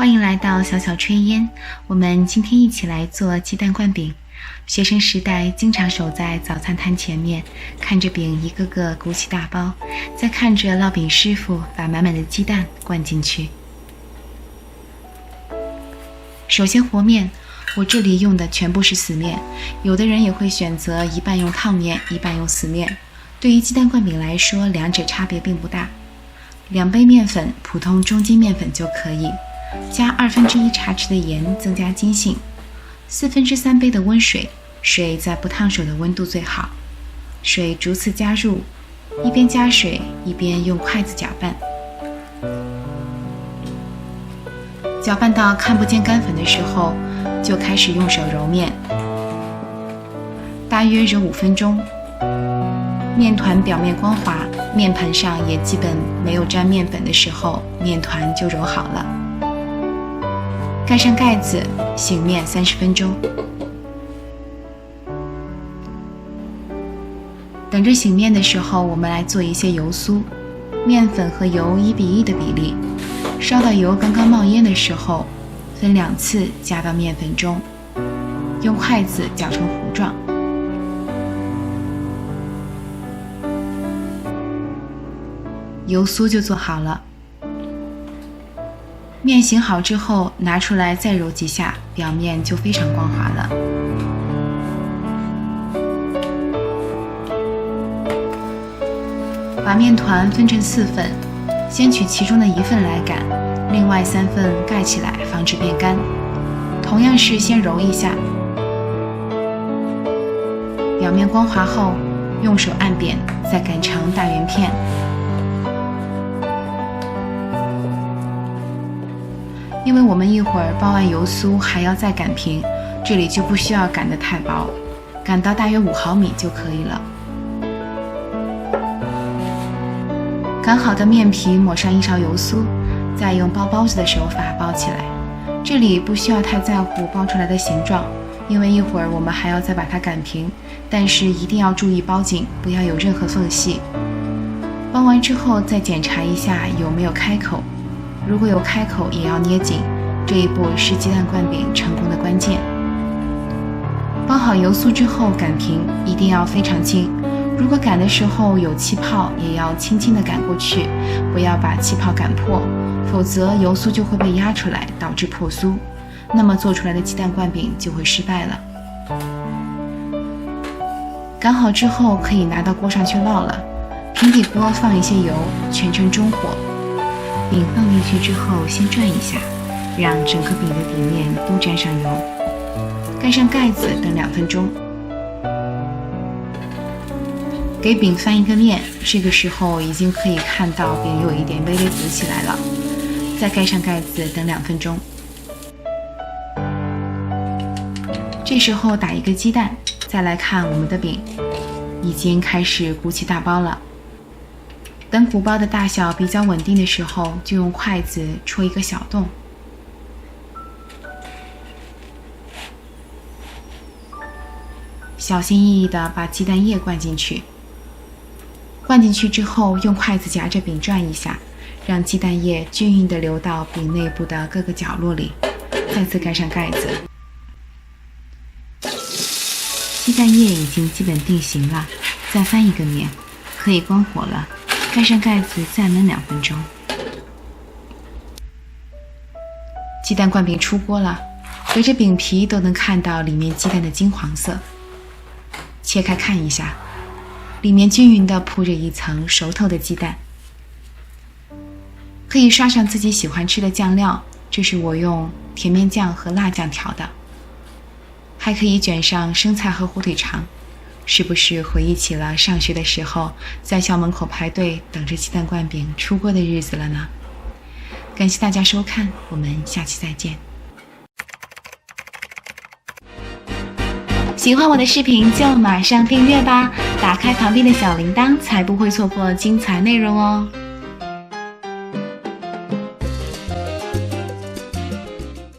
欢迎来到小小炊烟，我们今天一起来做鸡蛋灌饼。学生时代经常守在早餐摊前面，看着饼一个个鼓起大包，再看着烙饼师傅把满满的鸡蛋灌进去。首先和面，我这里用的全部是死面，有的人也会选择一半用烫面，一半用死面。对于鸡蛋灌饼来说，两者差别并不大。2杯面粉，普通中筋面粉就可以，加1/2茶匙的盐增加筋性，3/4杯的温水，水在不烫手的温度最好，水逐次加入，一边加水一边用筷子搅拌，搅拌到看不见干粉的时候，就开始用手揉面，大约揉5分钟，面团表面光滑，面盆上也基本没有沾面粉的时候，面团就揉好了。盖上盖子，醒面30分钟。等着醒面的时候，我们来做一些油酥。面粉和油1:1的比例，烧到油刚刚冒烟的时候，分2次加到面粉中，用筷子搅成糊状。油酥就做好了。面醒好之后，拿出来再揉几下，表面就非常光滑了。把面团分成4份，先取其中的1份来擀，另外3份盖起来，防止变干。同样是先揉一下，表面光滑后，用手按扁，再擀成大圆片。因为我们一会儿包完油酥还要再擀平，这里就不需要擀得太薄，擀到大约5毫米就可以了。擀好的面皮抹上1勺油酥，再用包包子的手法包起来。这里不需要太在乎包出来的形状，因为一会儿我们还要再把它擀平，但是一定要注意包紧，不要有任何缝隙。包完之后再检查一下有没有开口，如果有开口也要捏紧，这一步是鸡蛋灌饼成功的关键。包好油酥之后擀平，一定要非常轻，如果擀的时候有气泡，也要轻轻地擀过去，不要把气泡擀破，否则油酥就会被压出来，导致破酥，那么做出来的鸡蛋灌饼就会失败了。擀好之后可以拿到锅上去烙了，平底锅放一些油，全程中火，饼放进去之后先转一下，让整个饼的底面都沾上油，盖上盖子等2分钟。给饼翻一个面，这个时候已经可以看到饼有一点微微鼓起来了，再盖上盖子等2分钟。这时候打一个鸡蛋，再来看我们的饼已经开始鼓起大包了。等鼓包的大小比较稳定的时候，就用筷子戳一个小洞，小心翼翼地把鸡蛋液灌进去。灌进去之后，用筷子夹着饼转一下，让鸡蛋液均匀地流到饼内部的各个角落里，再次盖上盖子。鸡蛋液已经基本定型了，再翻一个面，可以关火了，盖上盖子再焖2分钟。鸡蛋灌饼出锅了，隔着饼皮都能看到里面鸡蛋的金黄色。切开看一下，里面均匀地铺着一层熟透的鸡蛋。可以刷上自己喜欢吃的酱料，这是我用甜面酱和辣酱调的。还可以卷上生菜和火腿肠，是不是回忆起了上学的时候在校门口排队等着鸡蛋灌饼出锅的日子了呢？感谢大家收看，我们下期再见。喜欢我的视频就马上订阅吧，打开旁边的小铃铛才不会错过精彩内容哦。